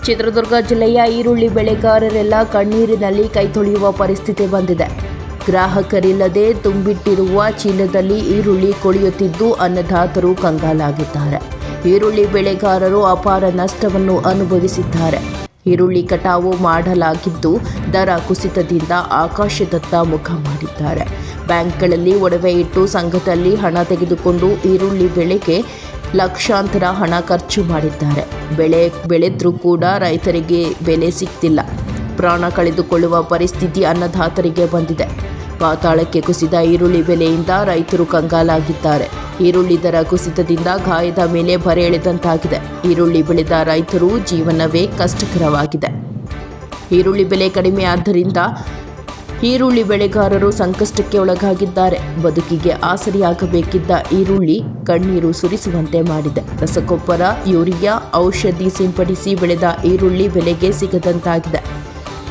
ಚಿತ್ರದುರ್ಗ ಜಿಲ್ಲೆಯ ಈರುಳ್ಳಿ ಬೆಳೆಗಾರರೆಲ್ಲ ಕಣ್ಣೀರಿನಲ್ಲಿ ಕೈ ತೊಳೆಯುವ ಪರಿಸ್ಥಿತಿ ಬಂದಿದೆ. ಗ್ರಾಹಕರಿಲ್ಲದೆ ತುಂಬಿಟ್ಟಿರುವ ಚೀಲದಲ್ಲಿ ಈರುಳ್ಳಿ ಕೊಳೆಯುತ್ತಿದ್ದು ಅನ್ನದಾತರು ಕಂಗಾಲಾಗಿದ್ದಾರೆ. ಈರುಳ್ಳಿ ಬೆಳೆಗಾರರು ಅಪಾರ ನಷ್ಟವನ್ನು ಅನುಭವಿಸಿದ್ದಾರೆ. ಈರುಳ್ಳಿ ಕಟಾವು ಮಾಡಲಾಗಿದ್ದು ದರ ಕುಸಿತದಿಂದ ಆಕಾಶದತ್ತ ಮುಖ ಮಾಡಿದ್ದಾರೆ. ಬ್ಯಾಂಕ್ಗಳಲ್ಲಿ ಒಡವೆ ಇಟ್ಟು ಸಂಘದಲ್ಲಿ ಹಣ ತೆಗೆದುಕೊಂಡು ಈರುಳ್ಳಿ ಬೆಳೆಗೆ ಲಕ್ಷಾಂತರ ಹಣ ಖರ್ಚು ಮಾಡಿದ್ದಾರೆ. ಬೆಳೆದ್ರೂ ಕೂಡ ರೈತರಿಗೆ ಬೆಲೆ ಸಿಗ್ತಿಲ್ಲ. ಪ್ರಾಣ ಕಳೆದುಕೊಳ್ಳುವ ಪರಿಸ್ಥಿತಿ ಅನ್ನದಾತರಿಗೆ ಬಂದಿದೆ. ಪಾತಾಳಕ್ಕೆ ಕುಸಿದ ಈರುಳ್ಳಿ ಬೆಲೆಯಿಂದ ರೈತರು ಕಂಗಾಲಾಗಿದ್ದಾರೆ. ಈರುಳ್ಳಿ ದರ ಕುಸಿತದಿಂದ ಗಾಯದ ಮೇಲೆ ಬರೆ ಎಳೆದಂತಾಗಿದೆ. ಈರುಳ್ಳಿ ಬೆಳೆದ ರೈತರು ಜೀವನವೇ ಕಷ್ಟಕರವಾಗಿದೆ. ಈರುಳ್ಳಿ ಬೆಲೆ ಕಡಿಮೆ ಆದ್ದರಿಂದ ಈರುಳ್ಳಿ ಬೆಳೆಗಾರರು ಸಂಕಷ್ಟಕ್ಕೆ ಒಳಗಾಗಿದ್ದಾರೆ. ಬದುಕಿಗೆ ಆಸರಿಯಾಗಬೇಕಿದ್ದ ಈರುಳ್ಳಿ ಕಣ್ಣೀರು ಸುರಿಸುವಂತೆ ಮಾಡಿದೆ. ರಸಗೊಬ್ಬರ, ಯೂರಿಯಾ, ಔಷಧಿ ಸಿಂಪಡಿಸಿ ಬೆಳೆದ ಈರುಳ್ಳಿ ಬೆಲೆಗೆ ಸಿಗದಂತಾಗಿದೆ.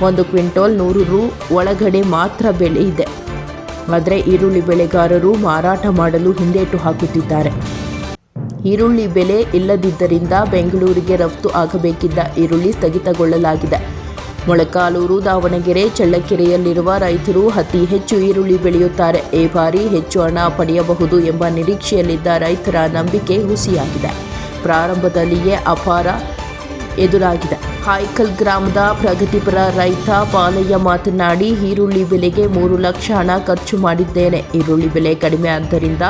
1 ಕ್ವಿಂಟಾಲ್ 100 ರು ಒಳಗಡೆ ಮಾತ್ರ ಬೆಲೆ ಇದೆ. ಆದರೆ ಈರುಳ್ಳಿ ಬೆಳೆಗಾರರು ಮಾರಾಟ ಮಾಡಲು ಹಿಂದೇಟು ಹಾಕುತ್ತಿದ್ದಾರೆ. ಈರುಳ್ಳಿ ಬೆಲೆ ಇಲ್ಲದಿದ್ದರಿಂದ ಬೆಂಗಳೂರಿಗೆ ರಫ್ತು ಆಗಬೇಕಿದ್ದ ಈರುಳ್ಳಿ ಸ್ಥಗಿತಗೊಳ್ಳಲಾಗಿದೆ. ಮೊಳಕಾಲೂರು, ದಾವಣಗೆರೆ, ಚಳ್ಳಕೆರೆಯಲ್ಲಿರುವ ರೈತರು ಅತಿ ಹೆಚ್ಚು ಈರುಳ್ಳಿ ಬೆಳೆಯುತ್ತಾರೆ. ಈ ಬಾರಿ ಹೆಚ್ಚು ಹಣ ಪಡೆಯಬಹುದು ಎಂಬ ನಿರೀಕ್ಷೆಯಲ್ಲಿದ್ದ ರೈತರ ನಂಬಿಕೆ ಹುಸಿಯಾಗಿದೆ. ಪ್ರಾರಂಭದಲ್ಲಿಯೇ ಅಪಾರ ಎದುರಾಗಿದೆ. ಹಾಯ್ಕಲ್ ಗ್ರಾಮದ ಪ್ರಗತಿಪರ ರೈತ ಪಾಲಯ್ಯ ಮಾತನಾಡಿ, ಈರುಳ್ಳಿ ಬೆಲೆಗೆ 3 ಲಕ್ಷ ಹಣ ಖರ್ಚು ಮಾಡಿದ್ದೇನೆ. ಈರುಳ್ಳಿ ಬೆಲೆ ಕಡಿಮೆ ಆದ್ದರಿಂದ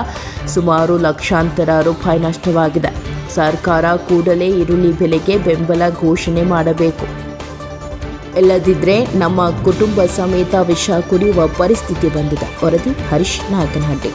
ಸುಮಾರು ಲಕ್ಷಾಂತರ ರೂಪಾಯಿ ನಷ್ಟವಾಗಿದೆ. ಸರ್ಕಾರ ಕೂಡಲೇ ಈರುಳ್ಳಿ ಬೆಲೆಗೆ ಬೆಂಬಲ ಘೋಷಣೆ ಮಾಡಬೇಕು. ಇಲ್ಲದಿದ್ದರೆ ನಮ್ಮ ಕುಟುಂಬ ಸಮೇತ ವಿಷ ಕುಡಿಯುವ ಪರಿಸ್ಥಿತಿ ಬಂದಿದೆ. ವರದಿ ಹರೀಶ್ ನಾಯಕನಹಳ್ಳಿ.